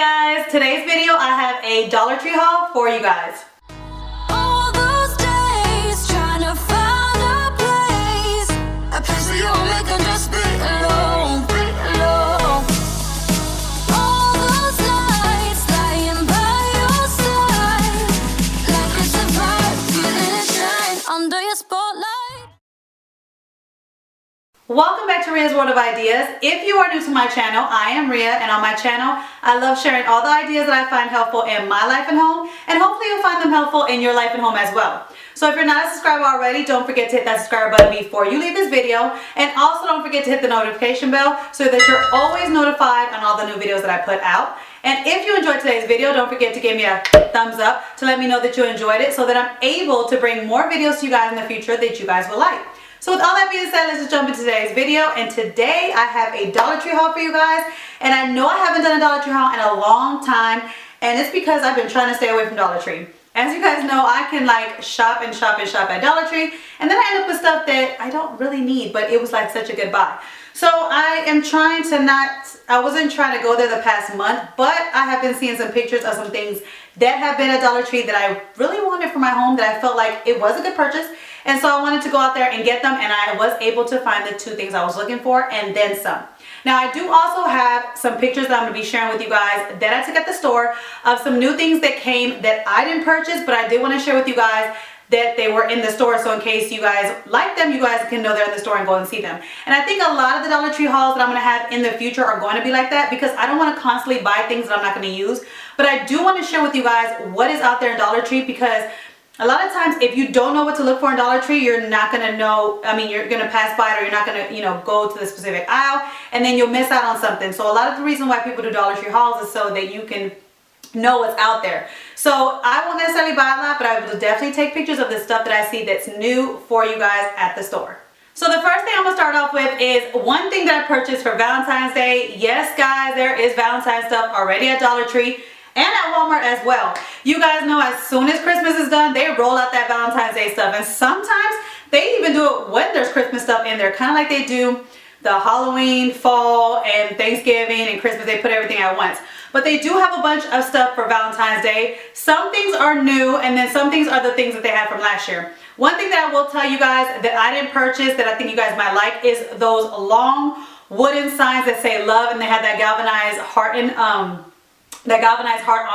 guys, today's video I have a Dollar Tree haul for you guys. All those days trying to find a place where you only can just be alone, All those nights lying by your side, like it's a vibe, feeling it shine under your spotlight. Welcome back to Ria's World of Ideas. If you are new to my channel, I am Ria, and on my channel I love sharing all the ideas that I find helpful in my life and home, and hopefully you'll find them helpful in your life and home as well. So if you're not a subscriber already, don't forget to hit that subscribe button before you leave this video, and also don't forget to hit the notification bell so that you're always notified on all the new videos that I put out. And if you enjoyed today's video, don't forget to give me a thumbs up to let me know that you enjoyed it so that I'm able to bring more videos to you guys in the future that you guys will like. So with all that being said, let's just jump into today's video. And today I have a Dollar Tree haul for you guys. And I know I haven't done a Dollar Tree haul in a long time, and it's because I've been trying to stay away from Dollar Tree. As you guys know, I can like shop and shop and shop at Dollar Tree, and then I end up with stuff that I don't really need, but it was like such a good buy. So I am trying to I wasn't trying to go there the past month, but I have been seeing some pictures of some things that have been at Dollar Tree that I really wanted for my home, that I felt like it was a good purchase. And so I wanted to go out there and get them, and I was able to find the two things I was looking for and then some. Now I do also have some pictures that I'm going to be sharing with you guys that I took at the store of some new things that came that I didn't purchase, but I did want to share with you guys that they were in the store, so in case you guys like them, you guys can know they're in the store and go and see them. And I think a lot of the Dollar Tree hauls that I'm going to have in the future are going to be like that, because I don't want to constantly buy things that I'm not going to use. But I do want to share with you guys what is out there in Dollar Tree, because a lot of times if you don't know what to look for in Dollar Tree, you're not going to know, you're going to pass by it, or you're not going to, go to the specific aisle, and then you'll miss out on something. So a lot of the reason why people do Dollar Tree hauls is so that you can know what's out there. So I won't necessarily buy a lot, but I will definitely take pictures of the stuff that I see that's new for you guys at the store. So the first thing I'm going to start off with is one thing that I purchased for Valentine's Day. Yes guys, there is Valentine's stuff already at Dollar Tree and at Walmart as well. You guys know as soon as Christmas is done, they roll out that Valentine's Day stuff, and sometimes they even do it when there's Christmas stuff in there, kind of like they do the Halloween, fall, and Thanksgiving and Christmas. They put everything at once. But they do have a bunch of stuff for Valentine's Day. Some things are new, and then some things are the things that they had from last year. One thing that I will tell you guys that I didn't purchase that I think you guys might like is those long wooden signs that say love, and they have that galvanized heart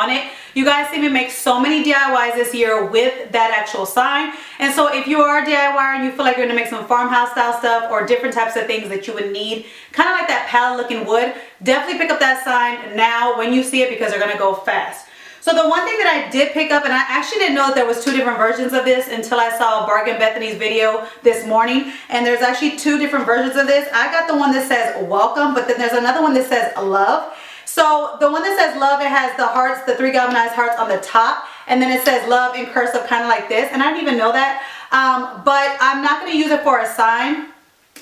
on it. You guys see me make so many DIYs this year with that actual sign. And so if you are a DIYer and you feel like you're gonna make some farmhouse style stuff or different types of things that you would need, kind of like that palette looking wood, definitely pick up that sign now when you see it, because they're gonna go fast. So the one thing that I did pick up, and I actually didn't know that there was two different versions of this until I saw Bargain Bethany's video this morning, and there's actually two different versions of this. I got the one that says welcome, but then there's another one that says love. So the one that says love, it has the hearts, the three galvanized hearts on the top, and then it says love in cursive, kind of like this, and I didn't even know that, but I'm not going to use it for a sign.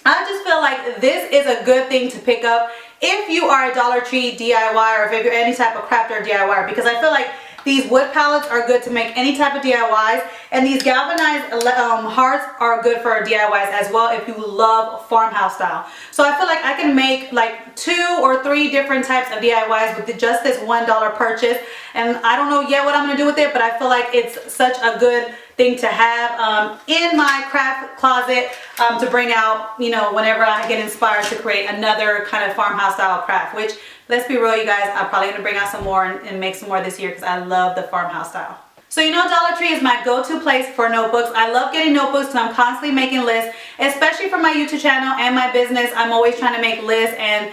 I just feel like this is a good thing to pick up if you are a Dollar Tree DIY, or if you're any type of crafter or DIY, because I feel like these wood pallets are good to make any type of DIYs, and these galvanized hearts are good for DIYs as well if you love farmhouse style. So I feel like I can make like 2 or 3 different types of DIYs with just this $1 purchase, and I don't know yet what I'm going to do with it, but I feel like it's such a good thing to have in my craft closet to bring out, whenever I get inspired to create another kind of farmhouse style craft, which, let's be real, you guys, I'm probably going to bring out some more and make some more this year, because I love the farmhouse style. So Dollar Tree is my go-to place for notebooks. I love getting notebooks because I'm constantly making lists, especially for my YouTube channel and my business. I'm always trying to make lists and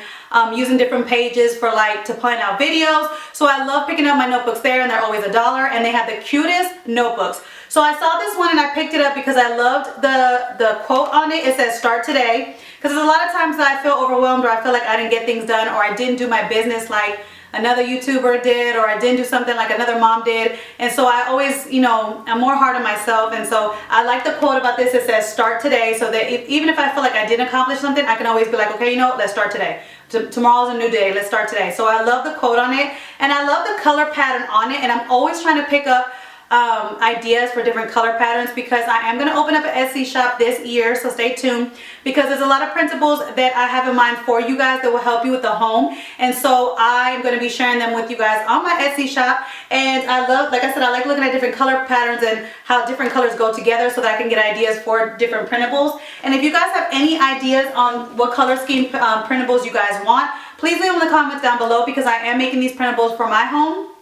using different pages for to plan out videos. So I love picking up my notebooks there, and they're always $1, and they have the cutest notebooks. So I saw this one and I picked it up because I loved the quote on it. It says start today, because there's a lot of times that I feel overwhelmed, or I feel like I didn't get things done, or I didn't do my business like another YouTuber did, or I didn't do something like another mom did. And so I always, I'm more hard on myself. And so I like the quote about this. It says start today, so that even if I feel like I didn't accomplish something, I can always be like, okay, let's start today. Tomorrow's a new day, let's start today. So I love the quote on it, and I love the color pattern on it, and I'm always trying to pick up ideas for different color patterns, because I am going to open up an Etsy shop this year, so stay tuned, because there's a lot of principles that I have in mind for you guys that will help you with the home, and so I am going to be sharing them with you guys on my Etsy shop. And I love, like I said, I like looking at different color patterns and how different colors go together so that I can get ideas for different printables. And if you guys have any ideas on what color scheme printables you guys want, please leave them in the comments down below, because I am making these printables for my home,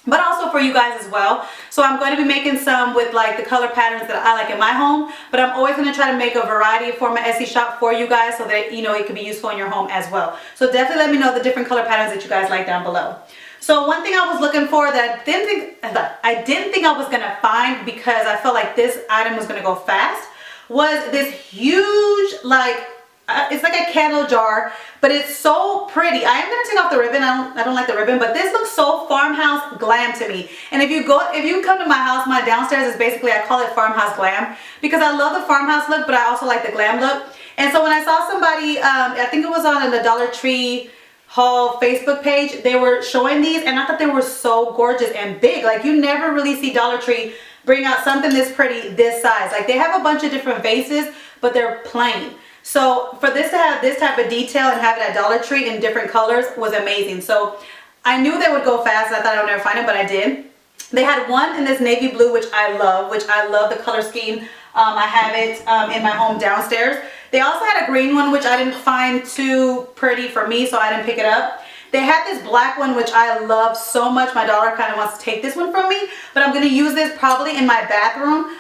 but also for you guys as well. So I'm going to be making some with like the color patterns that I like in my home, but I'm always going to try to make a variety for my Etsy shop for you guys so that, you know, it can be useful in your home as well. So definitely let me know the different color patterns that you guys like down below. So one thing I was looking for that I didn't think I was going to find, because I felt like this item was going to go fast, was this huge, like, it's like a candle jar, but it's so pretty. I am going to take off the ribbon. I don't like the ribbon, but this looks so farmhouse glam to me. And if you come to my house, my downstairs is basically, I call it farmhouse glam, because I love the farmhouse look, but I also like the glam look. And so when I saw somebody, I think it was on the Dollar Tree haul Facebook page, they were showing these, and I thought they were so gorgeous and big. Like, you never really see Dollar Tree bring out something this pretty this size. Like, they have a bunch of different vases, but they're plain. So for this to have this type of detail and have it at Dollar Tree in different colors was amazing. So I knew they would go fast. I thought I would never find it, but I did. They had one in this navy blue, which I love the color scheme. I have it in my home downstairs. They also had a green one, which I didn't find too pretty for me, so I didn't pick it up. They had this black one, which I love so much. My daughter kind of wants to take this one from me, but I'm going to use this probably in my bathroom,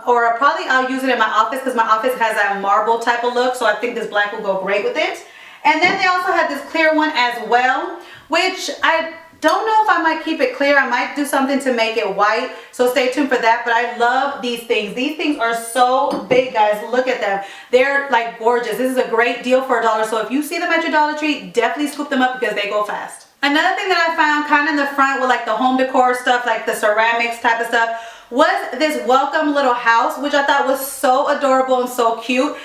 or probably I'll use it in my office, because my office has that marble type of look, so I think this black will go great with it. And then they also had this clear one as well, which I don't know if I might keep it clear. I might do something to make it white, so stay tuned for that. But I love these things. These things are so big, guys. Look at them. They're like gorgeous. This is a great deal for $1. So if you see them at your Dollar Tree, definitely scoop them up, because they go fast. Another thing that I found kind of in the front with like the home decor stuff, like the ceramics type of stuff, was this welcome little house, which I thought was so adorable and so cute.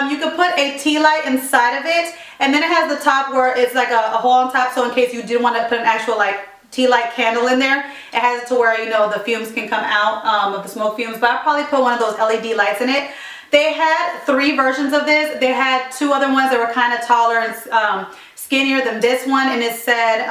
You could put a tea light inside of it, and then it has the top where it's like a hole on top, so in case you didn't want to put an actual like tea light candle in there, it has it to where, you know, the fumes can come out of the smoke fumes. But I'll probably put one of those LED lights in it. They had 3 versions of this. They had 2 other ones that were kind of taller and skinnier than this one, and it said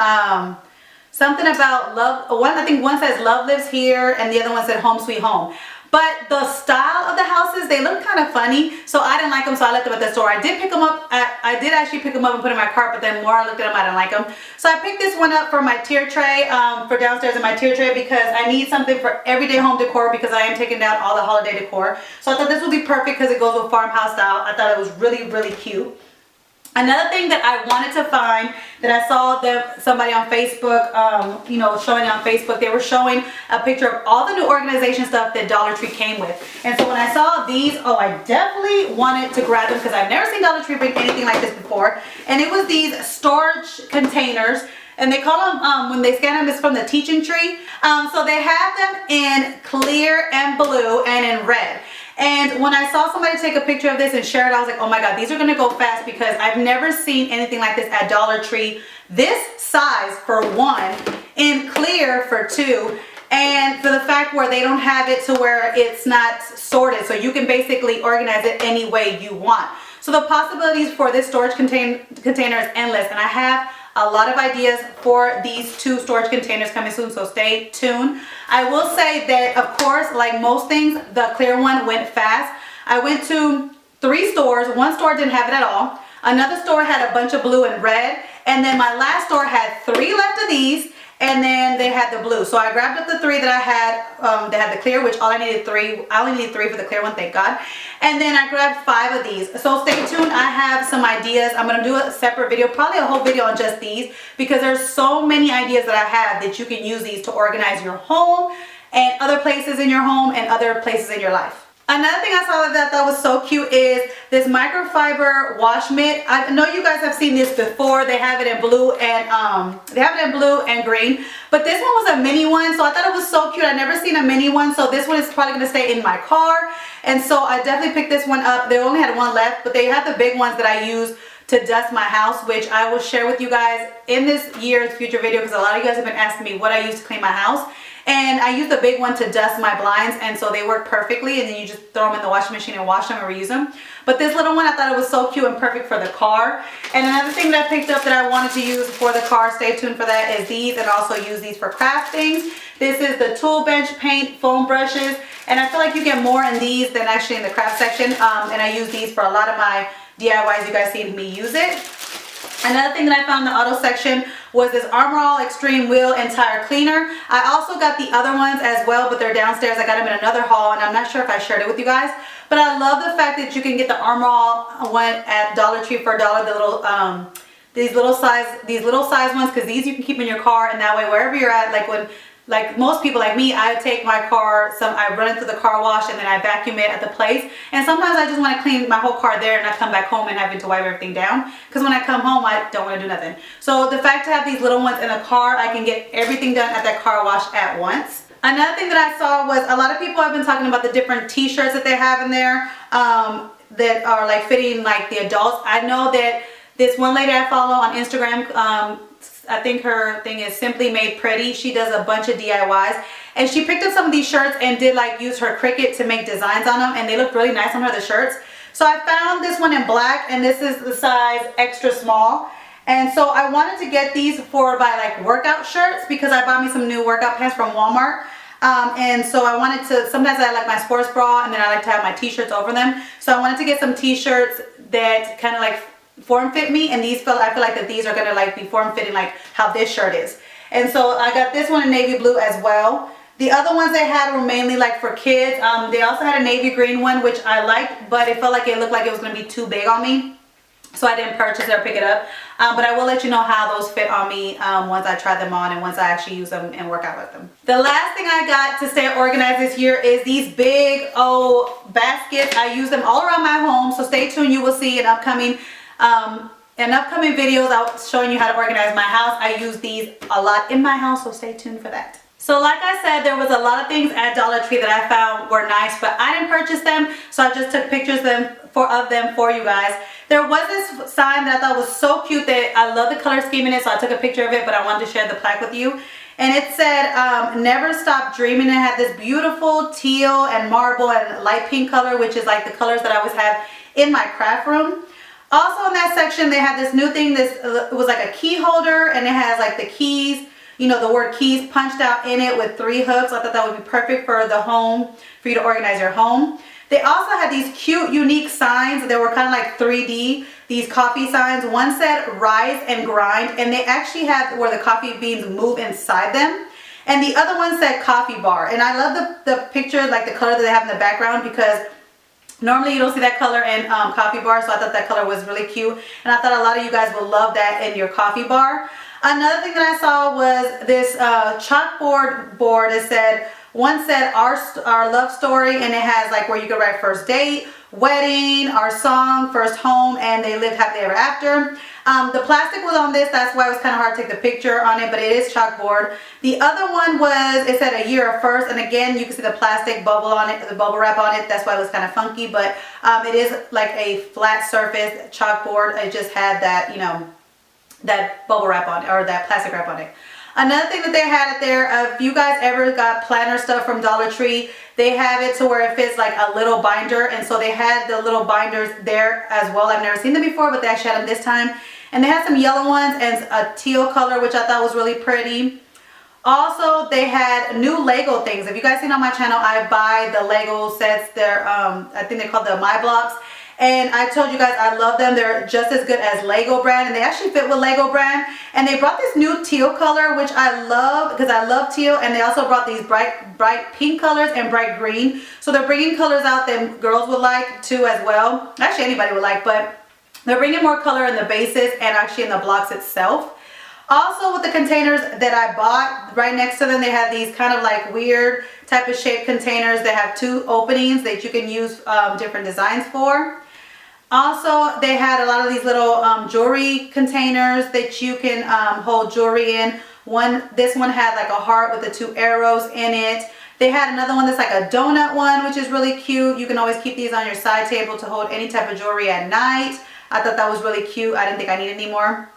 something about love. I think one says love lives here, and the other one said home sweet home. But the style of the houses, they look kind of funny, so I didn't like them, so I left them at the store. I did pick them up. I did actually pick them up and put them in my cart, but then more I looked at them, I didn't like them. So I picked this one up for my tier tray, for downstairs in my tier tray, because I need something for everyday home decor, because I am taking down all the holiday decor. So I thought this would be perfect because it goes with farmhouse style. I thought it was really, really cute. Another thing that I wanted to find, that I saw somebody on Facebook, you know, showing it on Facebook, they were showing a picture of all the new organization stuff that Dollar Tree came with. And so when I saw these, oh, I definitely wanted to grab them, because I've never seen Dollar Tree bring anything like this before. And it was these storage containers, and they call them, when they scan them, it's from the teaching tree. So they have them in clear and blue and in red. And when I saw somebody take a picture of this and share it, I was like, oh my God, these are gonna go fast, because I've never seen anything like this at Dollar Tree. This size for 1, in clear for 2, and for the fact where they don't have it to where it's not sorted, so you can basically organize it any way you want. So the possibilities for this storage container is endless, and I have a lot of ideas for these 2 storage containers coming soon, so stay tuned. I will say that, of course, like most things, the clear one went fast. I went to 3 stores. One store didn't have it at all. Another store had a bunch of blue and red, and then my last store had 3 left of these, and then they had the blue. So I grabbed up the 3 that I had, that had the clear, which I only needed 3 for the clear one, thank God. And then I grabbed 5 of these. So stay tuned, I have some ideas. I'm gonna do a separate video, probably a whole video on just these, because there's so many ideas that I have that you can use these to organize your home and other places in your home and other places in your life. Another thing I saw that I thought was so cute is this microfiber wash mitt. I know you guys have seen this before. They have it in blue and green, but this one was a mini one, so I thought it was so cute. I've never seen a mini one, so this one is probably going to stay in my car, and so I definitely picked this one up. They only had 1 left, but they had the big ones that I use to dust my house, which I will share with you guys in this year's future video, because a lot of you guys have been asking me what I use to clean my house. And I use the big one to dust my blinds, and so they work perfectly, and then you just throw them in the washing machine and wash them and reuse them. But this little one, I thought it was so cute and perfect for the car. And another thing that I picked up that I wanted to use for the car, stay tuned for that, is these, and also use these for craft things. This is the Tool Bench Paint Foam Brushes, and I feel like you get more in these than actually in the craft section. And I use these for a lot of my DIYs. You guys seen me use it. Another thing that I found in the auto section was this Armor All Extreme Wheel and Tire Cleaner. I also got the other ones as well, but they're downstairs. I got them in another haul, and I'm not sure if I shared it with you guys. But I love the fact that you can get the Armor All one at Dollar Tree for $1. The little these little size ones, because these you can keep in your car, and that way wherever you're at, like most people like me, I take my car, I run it through the car wash, and then I vacuum it at the place. And sometimes I just want to clean my whole car there and not come back home and having to wipe everything down, because when I come home I don't want to do nothing. So the fact to have these little ones in the car, I can get everything done at that car wash at once. Another thing that I saw was a lot of people have been talking about the different t-shirts that they have in there that are like fitting like the adults. I know that this one lady I follow on Instagram, I think her thing is Simply Made Pretty. She does a bunch of DIYs, and she picked up some of these shirts and did like use her Cricut to make designs on them, and they look really nice on her, the shirts. So I found this one in black, and this is the size extra small. And so I wanted to get these for my like workout shirts, because I bought me some new workout pants from Walmart. And so I wanted to, sometimes I like my sports bra, and then I like to have my t-shirts over them. So I wanted to get some t-shirts that kind of like form fit me, and these I feel like that these are gonna like be form fitting like how this shirt is. And so I got this one in navy blue as well. The other ones they had were mainly like for kids. They also had a navy green one, which I liked, but it felt like it looked like it was gonna be too big on me, so I didn't purchase it or pick it up. But I will let you know how those fit on me once I try them on and once I actually use them and work out with them. The last thing I got to stay organized this year is these big old baskets. I use them all around my home, so stay tuned. You will see in upcoming videos I'll showing you how to organize my house. I use these a lot in my house, so stay tuned for that. So like I said, there was a lot of things at Dollar Tree that I found were nice, but I didn't purchase them, so I just took pictures of them for you guys. There was this sign that I thought was so cute that I love the color scheme in it, so I took a picture of it, but I wanted to share the plaque with you. And it said, never stop dreaming. It had this beautiful teal and marble and light pink color, which is like the colors that I always have in my craft room. Also in that section, they had this new thing. It was like a key holder, and it has like the keys, you know, the word keys punched out in it with 3 hooks. I thought that would be perfect for the home, for you to organize your home. They also had these cute, unique signs that were kind of like 3D, these coffee signs. One said Rise and Grind, and they actually have where the coffee beans move inside them. And the other one said Coffee Bar. And I love the picture, like the color that they have in the background, because normally you don't see that color in coffee bar, so I thought that color was really cute, and I thought a lot of you guys will love that in your coffee bar. Another thing that I saw was this chalkboard board. It said, one said our love story, and it has like where you can write first date, wedding, our song, first home, and they lived happily ever after. The plastic was on this, that's why it was kind of hard to take the picture on it, but it is chalkboard. The other one was, it said a year of first, and again you can see the plastic bubble on it, the bubble wrap on it. That's why it was kind of funky, but it is like a flat surface chalkboard. It just had that, you know, that bubble wrap on it, or that plastic wrap on it. Another thing that they had it there, if you guys ever got planner stuff from Dollar Tree, they have it to where it fits like a little binder, and so they had the little binders there as well. I've never seen them before, but they actually had them this time. And they had some yellow ones and a teal color, which I thought was really pretty. Also, they had new Lego things. If you guys seen on my channel, I buy the Lego sets. They're, I think they're called the My Blocks. And I told you guys I love them. They're just as good as Lego brand, and they actually fit with Lego brand. And they brought this new teal color, which I love because I love teal. And they also brought these bright pink colors and bright green. So they're bringing colors out that girls would like too as well. Actually, anybody would like, but they're bringing more color in the bases and actually in the blocks itself. Also, with the containers that I bought, right next to them, they have these kind of like weird type of shaped containers. They have 2 openings that you can use different designs for. Also, they had a lot of these little jewelry containers that you can hold jewelry in. This one had like a heart with the 2 arrows in it. They had another one that's like a donut one, which is really cute. You can always keep these on your side table to hold any type of jewelry at night. I thought that was really cute. I didn't think I needed any more.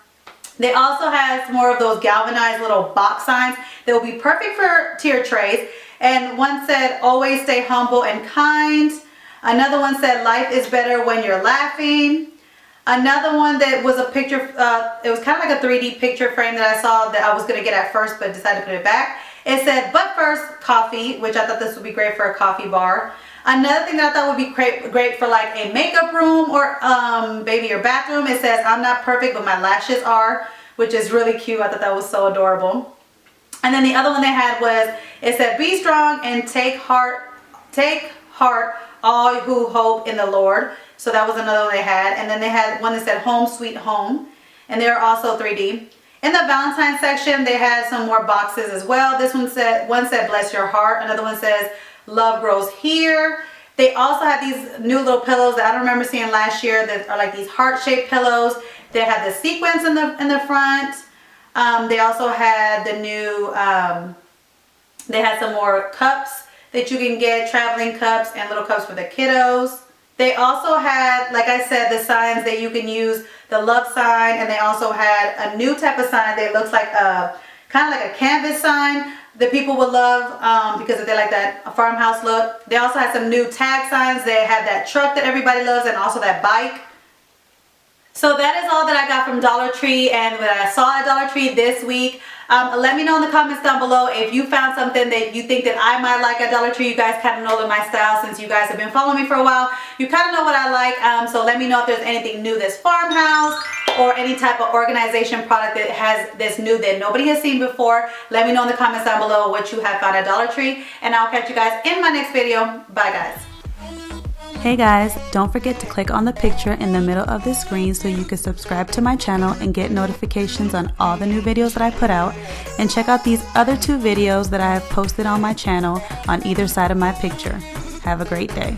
They also have more of those galvanized little box signs that will be perfect for tier trays. And one said, always stay humble and kind. Another one said, life is better when you're laughing. Another one that was a picture, it was kind of like a 3D picture frame that I saw that I was going to get at first but decided to put it back. It said, but first, coffee, which I thought this would be great for a coffee bar. Another thing that I thought would be great for like a makeup room or maybe your bathroom. It says, I'm not perfect, but my lashes are, which is really cute. I thought that was so adorable. And then the other one they had was, it said, be strong and take heart all who hope in the Lord. So that was another one they had. And then they had one that said, home sweet home. And they're also 3D. In the Valentine's section, they had some more boxes as well. This one said bless your heart. Another one says love grows here. They also had these new little pillows that I don't remember seeing last year that are like these heart-shaped pillows. They had the sequins in the front. They also had the new, they had some more cups that you can get, traveling cups and little cups for the kiddos. They also had, like I said, the signs that you can use, the love sign, and they also had a new type of sign that looks like a, kind of like a canvas sign that people would love because they like that farmhouse look. They also had some new tag signs. They had that truck that everybody loves and also that bike. So that is all that I got from Dollar Tree and what I saw at Dollar Tree this week. Let me know in the comments down below if you found something that you think that I might like at Dollar Tree. You guys kind of know my style since you guys have been following me for a while. You kind of know what I like. So let me know if there's anything new this farmhouse or any type of organization product that has this new that nobody has seen before. Let me know in the comments down below what you have found at Dollar Tree. And I'll catch you guys in my next video. Bye guys. Hey guys, don't forget to click on the picture in the middle of the screen so you can subscribe to my channel and get notifications on all the new videos that I put out. And check out these other 2 videos that I have posted on my channel on either side of my picture. Have a great day.